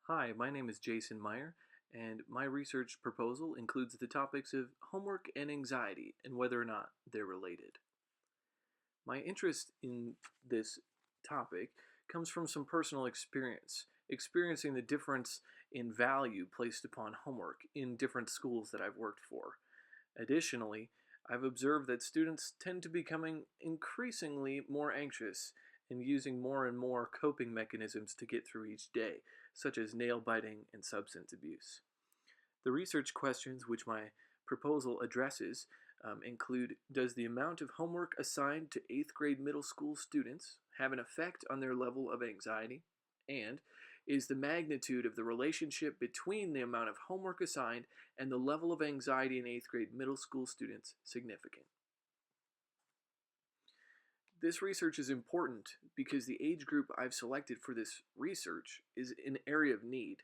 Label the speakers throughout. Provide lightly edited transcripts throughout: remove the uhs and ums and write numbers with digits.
Speaker 1: Hi, my name is Jason Meyer, and my research proposal includes the topics of homework and anxiety and whether or not they're related. My interest in this topic comes from some personal experience, experiencing the difference in value placed upon homework in different schools that I've worked for. Additionally, I've observed that students tend to becoming increasingly more anxious and using more and more coping mechanisms to get through each day, such as nail biting and substance abuse. The research questions which my proposal addresses include: does the amount of homework assigned to 8th grade middle school students have an effect on their level of anxiety? And is the magnitude of the relationship between the amount of homework assigned and the level of anxiety in 8th grade middle school students significant? This research is important because the age group I've selected for this research is an area of need.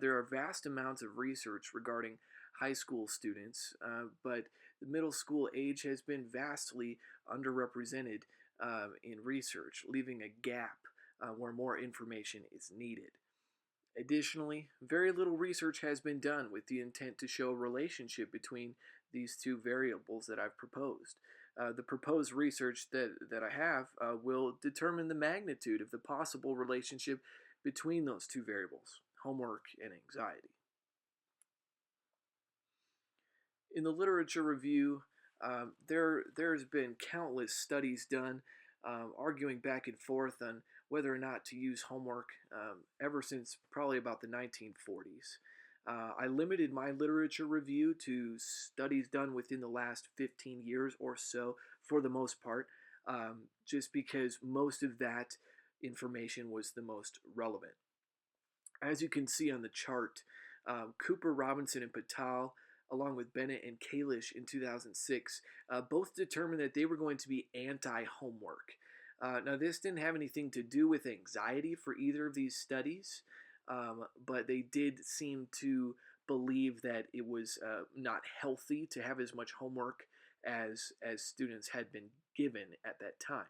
Speaker 1: There are vast amounts of research regarding high school students, but the middle school age has been vastly underrepresented in research, leaving a gap where more information is needed. Additionally, very little research has been done with the intent to show a relationship between these two variables that I've proposed. The proposed research that I have will determine the magnitude of the possible relationship between those two variables, homework and anxiety. In the literature review, there's been countless studies done arguing back and forth on whether or not to use homework ever since probably about the 1940s. I limited my literature review to studies done within the last 15 years or so, for the most part, just because most of that information was the most relevant. As you can see on the chart, Cooper, Robinson, and Patel, along with Bennett and Kalish in 2006, both determined that they were going to be anti-homework. Now, this didn't have anything to do with anxiety for either of these studies, but they did seem to believe that it was not healthy to have as much homework as students had been given at that time.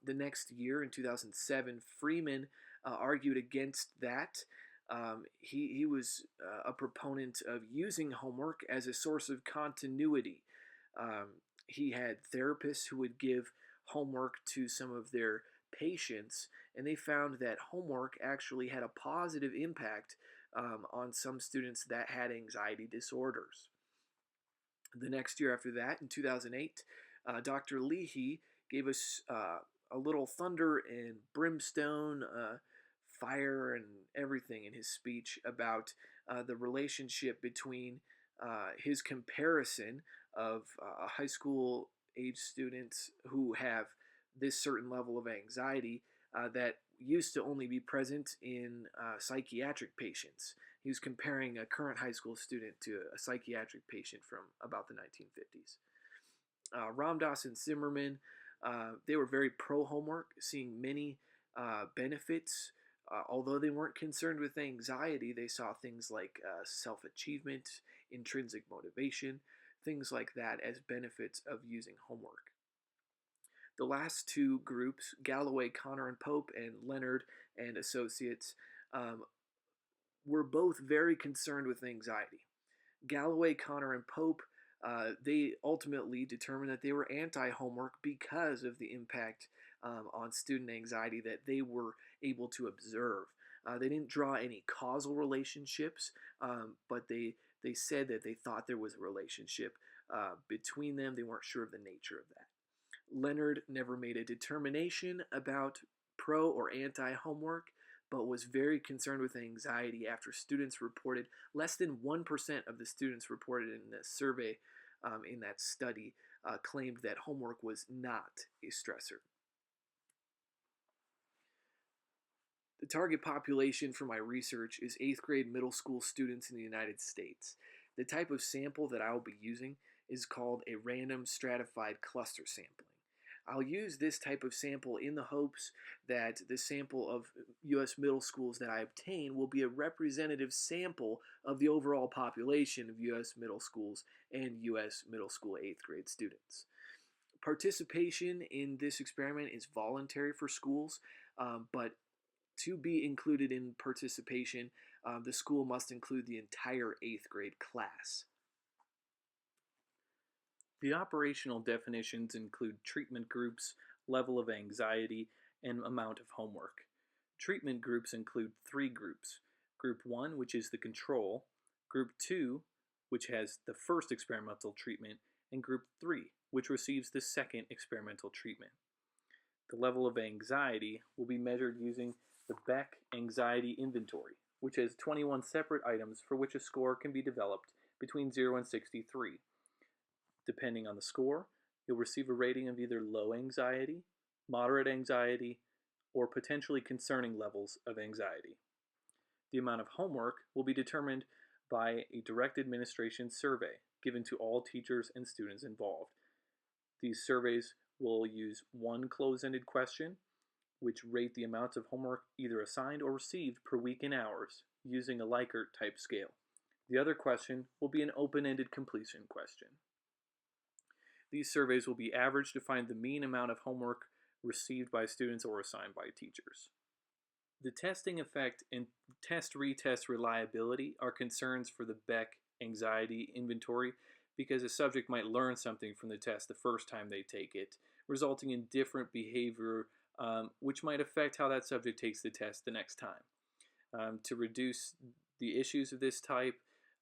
Speaker 1: The next year, in 2007, Freeman argued against that. He was a proponent of using homework as a source of continuity. He had therapists who would give homework to some of their patients, and they found that homework actually had a positive impact on some students that had anxiety disorders. The next year after that, in 2008, Dr. Leahy gave us a little thunder and brimstone, fire, and everything in his speech about the relationship between his comparison of high school age students who have this certain level of anxiety that used to only be present in psychiatric patients. He was comparing a current high school student to a psychiatric patient from about the 1950s. Ramdas and Zimmerman, they were very pro homework, seeing many benefits. Although they weren't concerned with anxiety, they saw things like self achievement, intrinsic motivation, things like that as benefits of using homework. The last two groups, Galloway, Connor, and Pope, and Leonard and Associates, um, were both very concerned with anxiety. Galloway, Connor, and Pope, they ultimately determined that they were anti homework because of the impact on student anxiety that they were able to observe. They didn't draw any causal relationships, but they said that they thought there was a relationship between them. They weren't sure of the nature of that. Leonard never made a determination about pro or anti homework, but was very concerned with anxiety after students reported, less than 1% of the students reported in the survey in that study claimed that homework was not a stressor. The target population for my research is 8th grade middle school students in the United States. The type of sample that I will be using is called a random stratified cluster sampling. I'll use this type of sample in the hopes that the sample of U.S. middle schools that I obtain will be a representative sample of the overall population of U.S. middle schools and U.S. middle school 8th grade students. Participation in this experiment is voluntary for schools, but To be included in participation, the school must include the entire 8th grade class.
Speaker 2: The operational definitions include treatment groups, level of anxiety, and amount of homework. Treatment groups include three groups: Group 1, which is the control, Group 2, which has the first experimental treatment, and Group 3, which receives the second experimental treatment. The level of anxiety will be measured using the Beck Anxiety Inventory, which has 21 separate items for which a score can be developed between 0 and 63. Depending on the score, you'll receive a rating of either low anxiety, moderate anxiety, or potentially concerning levels of anxiety. The amount of homework will be determined by a direct administration survey given to all teachers and students involved. These surveys will use one close-ended question, which rate the amount of homework either assigned or received per week in hours using a Likert type scale. The other question will be an open-ended completion question. These surveys will be averaged to find the mean amount of homework received by students or assigned by teachers. The testing effect and test-retest reliability are concerns for the Beck Anxiety Inventory because a subject might learn something from the test the first time they take it, resulting in different behavior which might affect how that subject takes the test the next time. To reduce the issues of this type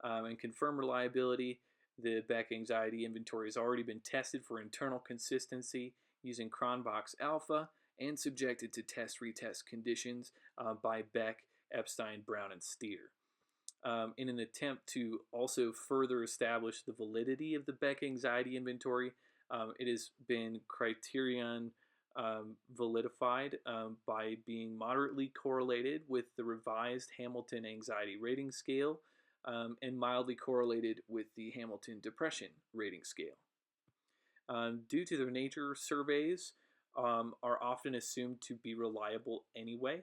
Speaker 2: and confirm reliability, the Beck Anxiety Inventory has already been tested for internal consistency using Cronbach's alpha and subjected to test-retest conditions by Beck, Epstein, Brown, and Steer. In an attempt to also further establish the validity of the Beck Anxiety Inventory, it has been criterion validified by being moderately correlated with the revised Hamilton Anxiety Rating Scale and mildly correlated with the Hamilton Depression Rating Scale. Due to their nature, surveys are often assumed to be reliable anyway.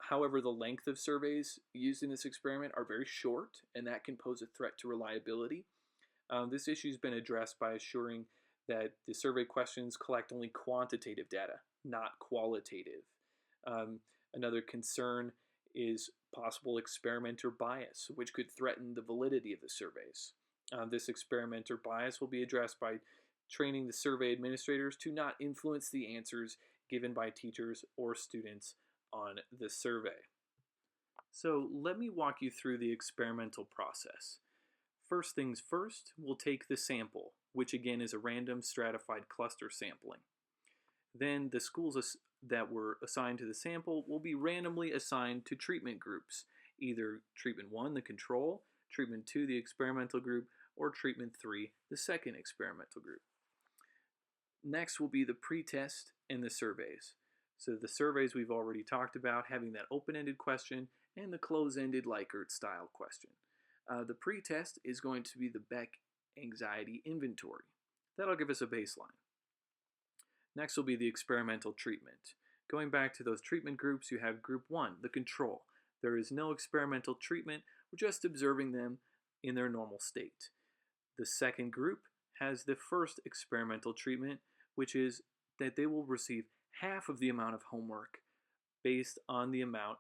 Speaker 2: However, the length of surveys used in this experiment are very short, and that can pose a threat to reliability. This issue has been addressed by assuring that the survey questions collect only quantitative data, not qualitative. Another concern is possible experimenter bias, which could threaten the validity of the surveys. This experimenter bias will be addressed by training the survey administrators to not influence the answers given by teachers or students on the survey. So let me walk you through the experimental process. First things first, we'll take the sample, which again is a random stratified cluster sampling. Then the schools that were assigned to the sample will be randomly assigned to treatment groups, either treatment 1, the control, treatment 2, the experimental group, or treatment 3, the second experimental group. Next will be the pretest and the surveys. So the surveys we've already talked about, having that open-ended question and the close-ended Likert style question. The pretest is going to be the Beck Anxiety Inventory. That'll give us a baseline. Next will be the experimental treatment. Going back to those treatment groups, you have group 1, the control. There is no experimental treatment, we're just observing them in their normal state. The second group has the first experimental treatment, which is that they will receive half of the amount of homework based on the amount,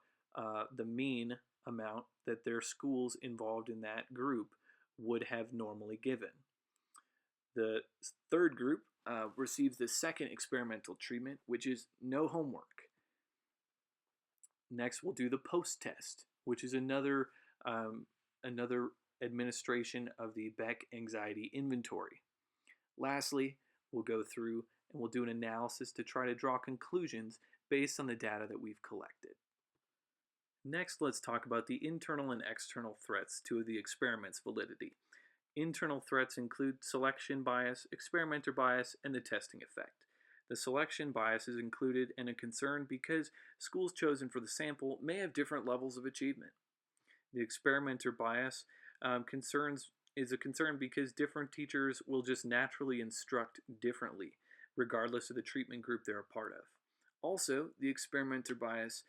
Speaker 2: the mean amount that their schools involved in that group would have normally given. The third group receives the second experimental treatment, which is no homework. Next, we'll do the post-test, which is another administration of the Beck Anxiety Inventory. Lastly, we'll go through and we'll do an analysis to try to draw conclusions based on the data that we've collected. Next, let's talk about the internal and external threats to the experiment's validity. Internal threats include selection bias, experimenter bias, and the testing effect. The selection bias is included and a concern because schools chosen for the sample may have different levels of achievement. The experimenter bias is a concern because different teachers will just naturally instruct differently, regardless of the treatment group they're a part of. Also, the experimenter bias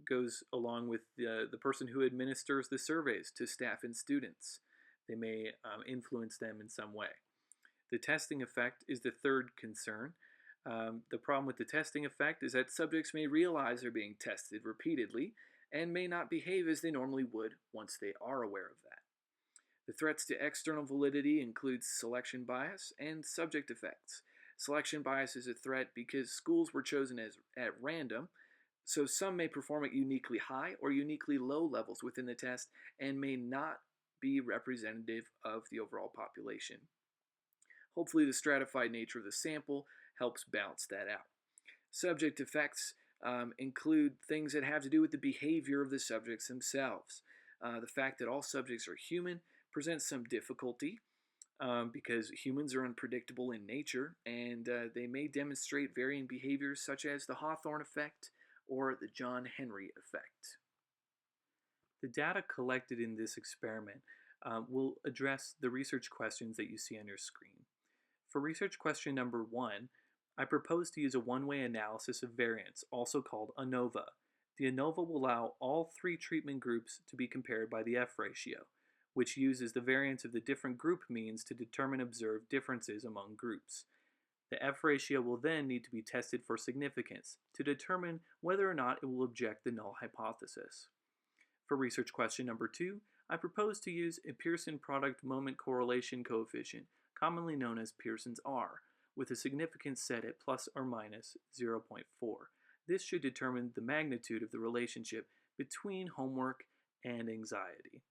Speaker 2: goes along with the person who administers the surveys to staff and students. They may influence them in some way. The testing effect is the third concern. The problem with the testing effect is that subjects may realize they're being tested repeatedly and may not behave as they normally would once they are aware of that. The threats to external validity include selection bias and subject effects. Selection bias is a threat because schools were chosen at random, so some may perform at uniquely high or uniquely low levels within the test and may not be representative of the overall population. Hopefully, the stratified nature of the sample helps balance that out. Subject effects include things that have to do with the behavior of the subjects themselves. The fact that all subjects are human presents some difficulty because humans are unpredictable in nature and they may demonstrate varying behaviors such as the Hawthorne effect or the John Henry effect. The data collected in this experiment will address the research questions that you see on your screen. For research question number 1, I propose to use a one-way analysis of variance, also called ANOVA. The ANOVA will allow all 3 treatment groups to be compared by the F ratio, which uses the variance of the different group means to determine observed differences among groups. The F ratio will then need to be tested for significance to determine whether or not it will object the null hypothesis. For research question number 2, I propose to use a Pearson product moment correlation coefficient, commonly known as Pearson's R, with a significance set at plus or minus 0.4. This should determine the magnitude of the relationship between homework and anxiety.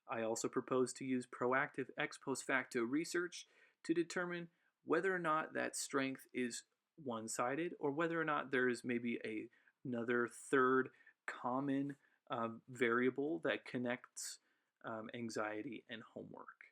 Speaker 2: I also propose to use proactive ex post facto research to determine whether or not that strength is one-sided or whether or not there is maybe another third common variable that connects anxiety and homework.